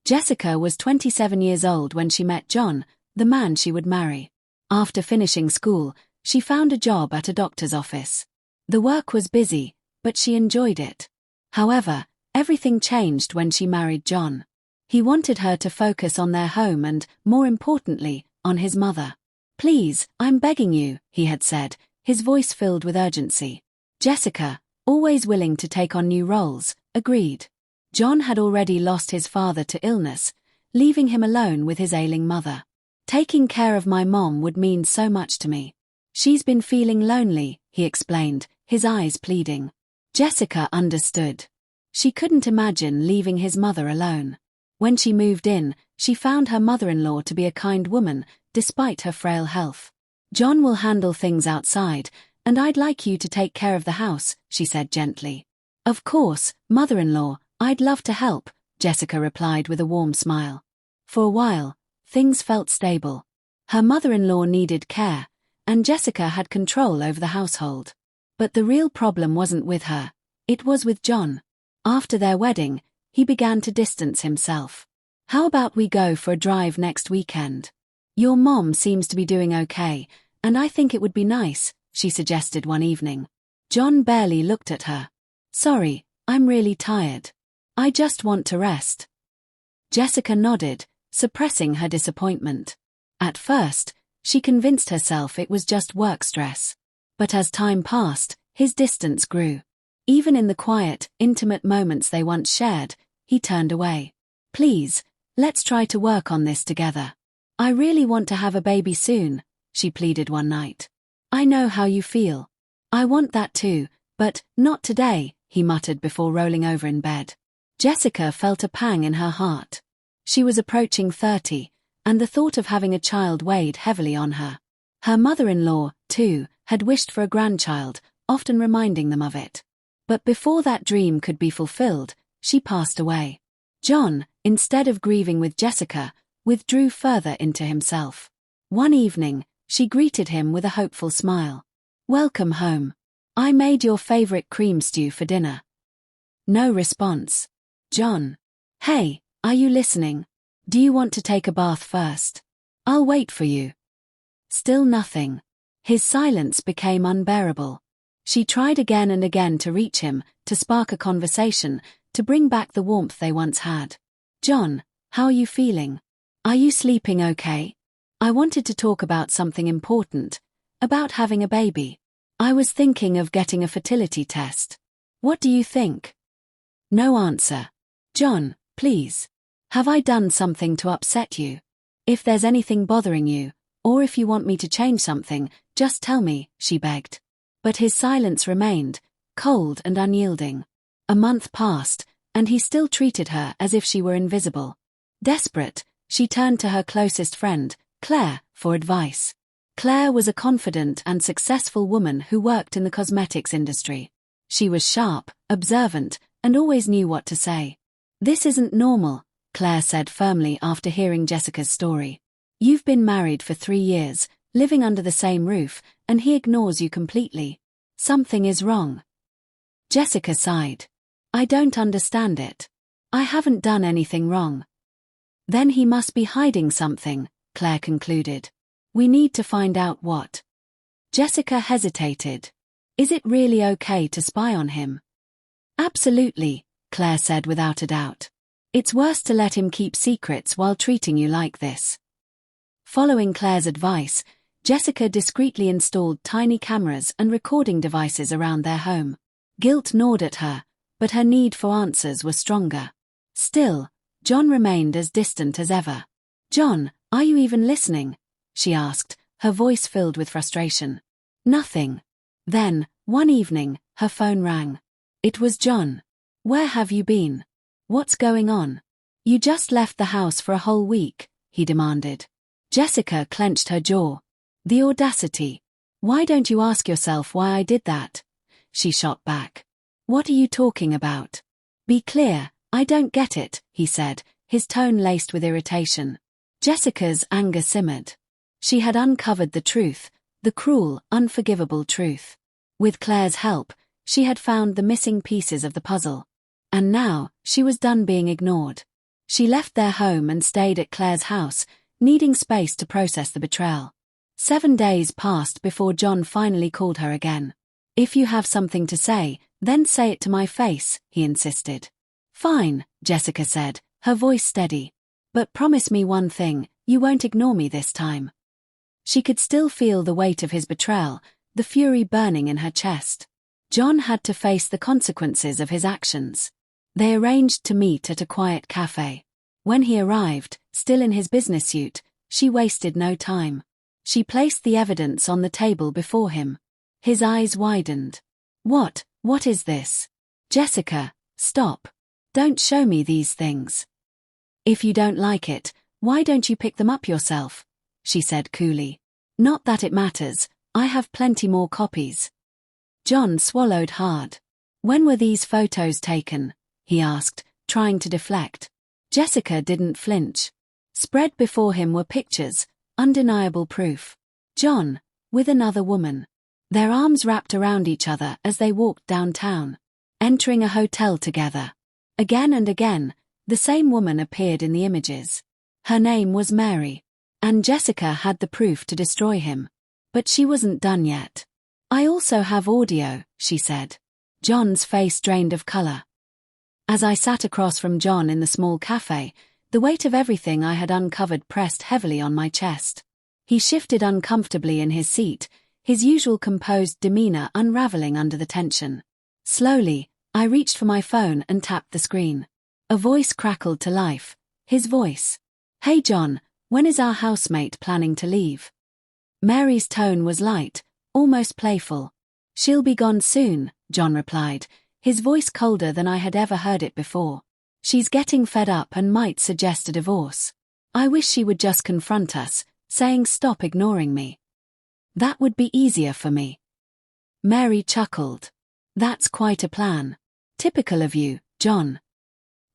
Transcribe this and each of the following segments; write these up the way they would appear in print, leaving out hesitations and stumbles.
Jessica was 27 years old when she met John, the man she would marry. After finishing school, she found a job at a doctor's office. The work was busy, but she enjoyed it. However, everything changed when she married John. He wanted her to focus on their home and, more importantly, on his mother. "Please, I'm begging you," he had said, his voice filled with urgency. Jessica, always willing to take on new roles, agreed. John had already lost his father to illness, leaving him alone with his ailing mother. "Taking care of my mom would mean so much to me. She's been feeling lonely," he explained, his eyes pleading. Jessica understood. She couldn't imagine leaving his mother alone. When she moved in, she found her mother-in-law to be a kind woman, despite her frail health. "John will handle things outside, and I'd like you to take care of the house," she said gently. "Of course, mother-in-law, I'd love to help," Jessica replied with a warm smile. For a while, things felt stable. Her mother-in-law needed care, and Jessica had control over the household. But the real problem wasn't with her, it was with John. After their wedding, he began to distance himself. "How about we go for a drive next weekend? Your mom seems to be doing okay, and I think it would be nice," she suggested one evening. John barely looked at her. "Sorry, I'm really tired. I just want to rest." Jessica nodded, suppressing her disappointment. At first, she convinced herself it was just work stress. But as time passed, his distance grew. Even in the quiet, intimate moments they once shared, he turned away. "Please, let's try to work on this together. I really want to have a baby soon," she pleaded one night. "I know how you feel. I want that too, but not today," he muttered before rolling over in bed. Jessica felt a pang in her heart. She was approaching 30, and the thought of having a child weighed heavily on her. Her mother-in-law, too, had wished for a grandchild, often reminding them of it. But before that dream could be fulfilled, she passed away. John, instead of grieving with Jessica, withdrew further into himself. One evening, she greeted him with a hopeful smile. "Welcome home. I made your favorite cream stew for dinner." No response. "John. Hey, are you listening? Do you want to take a bath first? I'll wait for you." Still nothing. His silence became unbearable. She tried again and again to reach him, to spark a conversation, to bring back the warmth they once had. "John, how are you feeling? Are you sleeping okay? I wanted to talk about something important, about having a baby. I was thinking of getting a fertility test. What do you think?" No answer. "John, please. Have I done something to upset you? If there's anything bothering you, or if you want me to change something, just tell me," she begged. But his silence remained, cold and unyielding. A month passed, and he still treated her as if she were invisible. Desperate, she turned to her closest friend, Claire, for advice. Claire was a confident and successful woman who worked in the cosmetics industry. She was sharp, observant, and always knew what to say. "This isn't normal," Claire said firmly after hearing Jessica's story. "You've been married for 3 years, living under the same roof, and he ignores you completely. Something is wrong." Jessica sighed. "I don't understand it. I haven't done anything wrong." "Then he must be hiding something," Claire concluded. "We need to find out what." Jessica hesitated. "Is it really okay to spy on him?" "Absolutely," Claire said without a doubt. "It's worse to let him keep secrets while treating you like this." Following Claire's advice, Jessica discreetly installed tiny cameras and recording devices around their home. Guilt gnawed at her, but her need for answers was stronger. Still, John remained as distant as ever. "John, are you even listening?" she asked, her voice filled with frustration. Nothing. Then, one evening, her phone rang. It was John. "Where have you been? What's going on? You just left the house for a whole week," he demanded. Jessica clenched her jaw. The audacity. "Why don't you ask yourself why I did that?" she shot back. "What are you talking about? Be clear, I don't get it," he said, his tone laced with irritation. Jessica's anger simmered. She had uncovered the truth, the cruel, unforgivable truth. With Claire's help, she had found the missing pieces of the puzzle. And now, she was done being ignored. She left their home and stayed at Claire's house, needing space to process the betrayal. 7 days passed before John finally called her again. "If you have something to say, then say it to my face," he insisted. "Fine," Jessica said, her voice steady. "But promise me one thing, you won't ignore me this time." She could still feel the weight of his betrayal, the fury burning in her chest. John had to face the consequences of his actions. They arranged to meet at a quiet cafe. When he arrived, still in his business suit, she wasted no time. She placed the evidence on the table before him. His eyes widened. What is this?" "Jessica, stop. Don't show me these things." "If you don't like it, why don't you pick them up yourself?" she said coolly. "Not that it matters, I have plenty more copies." John swallowed hard. "When were these photos taken?" he asked, trying to deflect. Jessica didn't flinch. Spread before him were pictures, undeniable proof. John, with another woman. Their arms wrapped around each other as they walked downtown, entering a hotel together. Again and again, the same woman appeared in the images. Her name was Mary. And Jessica had the proof to destroy him. But she wasn't done yet. "I also have audio," she said. John's face drained of color. As I sat across from John in the small cafe, the weight of everything I had uncovered pressed heavily on my chest. He shifted uncomfortably in his seat, his usual composed demeanor unraveling under the tension. Slowly, I reached for my phone and tapped the screen. A voice crackled to life. His voice. "Hey John, when is our housemate planning to leave?" Mary's tone was light, almost playful. "She'll be gone soon," John replied, his voice colder than I had ever heard it before. "She's getting fed up and might suggest a divorce. I wish she would just confront us, saying stop ignoring me. That would be easier for me." Mary chuckled. "That's quite a plan. Typical of you, John."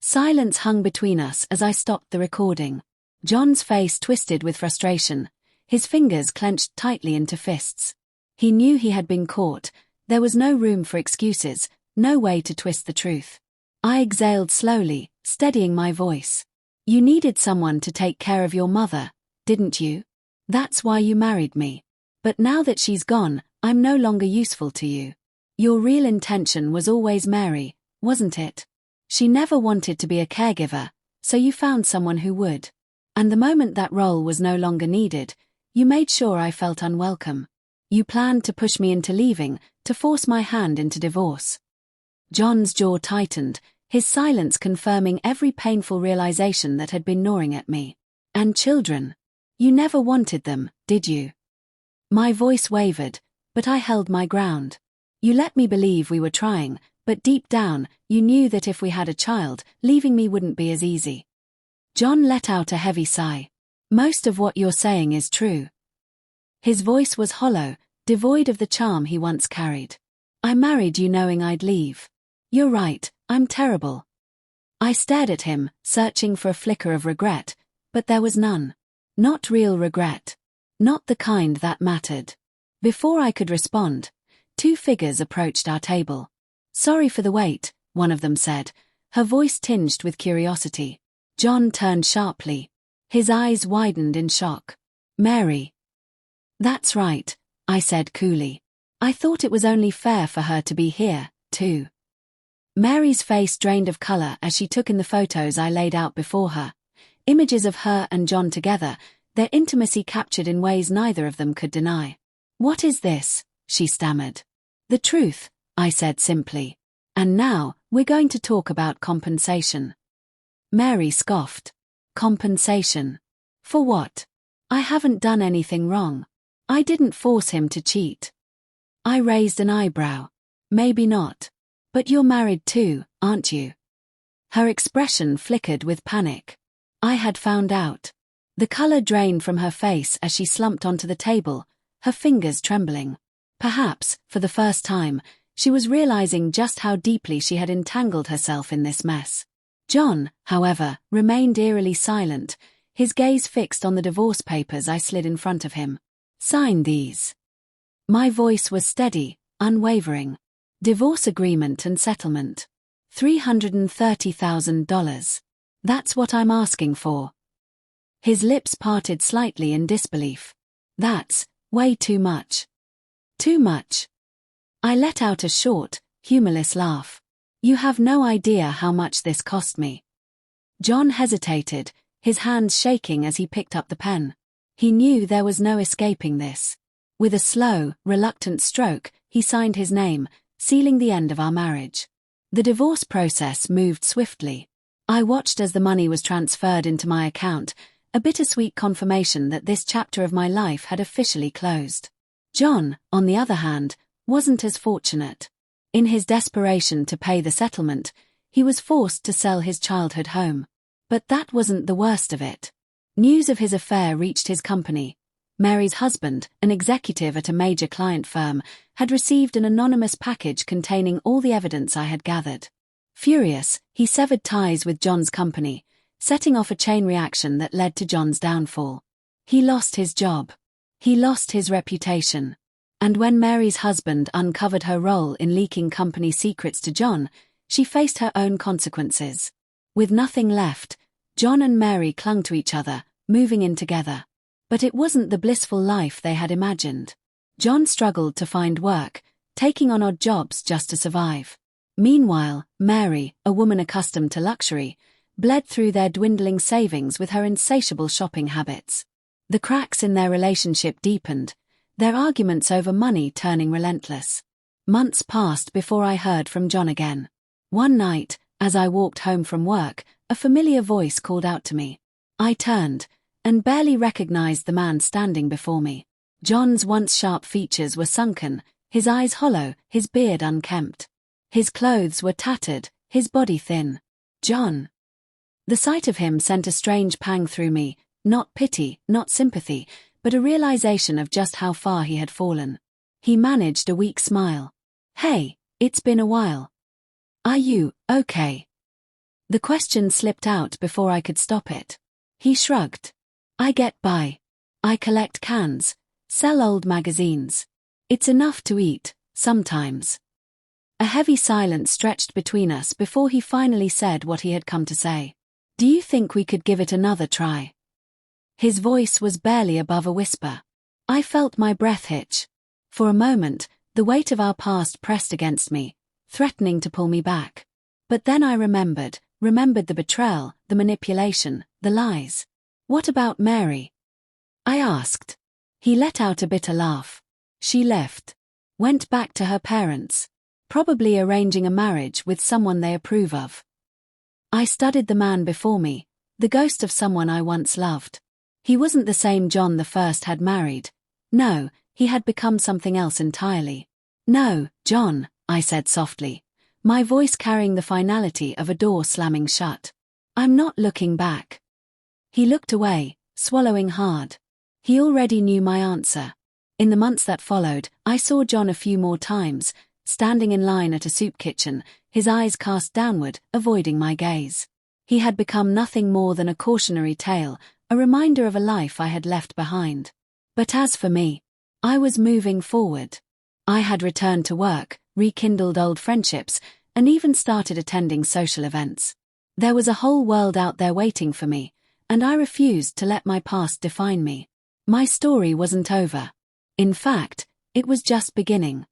Silence hung between us as I stopped the recording. John's face twisted with frustration, his fingers clenched tightly into fists. He knew he had been caught, there was no room for excuses, no way to twist the truth. I exhaled slowly, steadying my voice. "You needed someone to take care of your mother, didn't you? That's why you married me. But now that she's gone, I'm no longer useful to you. Your real intention was always Mary, wasn't it? She never wanted to be a caregiver, so you found someone who would. And the moment that role was no longer needed, you made sure I felt unwelcome. You planned to push me into leaving, to force my hand into divorce." John's jaw tightened, his silence confirming every painful realization that had been gnawing at me. "And children? You never wanted them, did you?" My voice wavered, but I held my ground. "You let me believe we were trying, but deep down, you knew that if we had a child, leaving me wouldn't be as easy." John let out a heavy sigh. "Most of what you're saying is true." His voice was hollow, devoid of the charm he once carried. "I married you knowing I'd leave. You're right, I'm terrible." I stared at him, searching for a flicker of regret, but there was none. Not real regret. Not the kind that mattered. Before I could respond, 2 figures approached our table. "Sorry for the wait," one of them said, her voice tinged with curiosity. John turned sharply. His eyes widened in shock. "Mary." "That's right," I said coolly. "I thought it was only fair for her to be here, too." Mary's face drained of color as she took in the photos I laid out before her. Images of her and John together, their intimacy captured in ways neither of them could deny. "What is this?" she stammered. "The truth," I said simply. "And now, we're going to talk about compensation." Mary scoffed. "Compensation? For what? I haven't done anything wrong. I didn't force him to cheat." I raised an eyebrow. "Maybe not. But you're married too, aren't you?" Her expression flickered with panic. I had found out. The color drained from her face as she slumped onto the table, her fingers trembling. Perhaps, for the first time, she was realizing just how deeply she had entangled herself in this mess. John, however, remained eerily silent, his gaze fixed on the divorce papers I slid in front of him. "Sign these." My voice was steady, unwavering. "Divorce agreement and settlement. $330,000. That's what I'm asking for. His lips parted slightly in disbelief. That's way too much. Too much. I let out a short, humorless laugh. You have no idea how much this cost me. John hesitated, his hands shaking as he picked up the pen. He knew there was no escaping this. With a slow, reluctant stroke, he signed his name, sealing the end of our marriage. The divorce process moved swiftly. I watched as the money was transferred into my account, a bittersweet confirmation that this chapter of my life had officially closed. John, on the other hand, wasn't as fortunate. In his desperation to pay the settlement, he was forced to sell his childhood home. But that wasn't the worst of it. News of his affair reached his company. Mary's husband, an executive at a major client firm, had received an anonymous package containing all the evidence I had gathered. Furious, he severed ties with John's company, setting off a chain reaction that led to John's downfall. He lost his job. He lost his reputation. And when Mary's husband uncovered her role in leaking company secrets to John, she faced her own consequences. With nothing left, John and Mary clung to each other, moving in together. But it wasn't the blissful life they had imagined. John struggled to find work, taking on odd jobs just to survive. Meanwhile, Mary, a woman accustomed to luxury, bled through their dwindling savings with her insatiable shopping habits. The cracks in their relationship deepened, their arguments over money turning relentless. Months passed before I heard from John again. One night, as I walked home from work, a familiar voice called out to me. I turned, and barely recognized the man standing before me. John's once sharp features were sunken, his eyes hollow, his beard unkempt. His clothes were tattered, his body thin. John. The sight of him sent a strange pang through me, not pity, not sympathy, but a realization of just how far he had fallen. He managed a weak smile. Hey, it's been a while. Are you okay? The question slipped out before I could stop it. He shrugged. I get by. I collect cans, sell old magazines. It's enough to eat, sometimes. A heavy silence stretched between us before he finally said what he had come to say. Do you think we could give it another try? His voice was barely above a whisper. I felt my breath hitch. For a moment, the weight of our past pressed against me, threatening to pull me back. But then I remembered the betrayal, the manipulation, the lies. What about Mary? I asked. He let out a bitter laugh. She left. Went back to her parents. Probably arranging a marriage with someone they approve of. I studied the man before me, the ghost of someone I once loved. He wasn't the same John the first had married. No, he had become something else entirely. No, John, I said softly, my voice carrying the finality of a door slamming shut. I'm not looking back. He looked away, swallowing hard. He already knew my answer. In the months that followed, I saw John a few more times, standing in line at a soup kitchen, his eyes cast downward, avoiding my gaze. He had become nothing more than a cautionary tale, a reminder of a life I had left behind. But as for me, I was moving forward. I had returned to work, rekindled old friendships, and even started attending social events. There was a whole world out there waiting for me, and I refused to let my past define me. My story wasn't over. In fact, it was just beginning.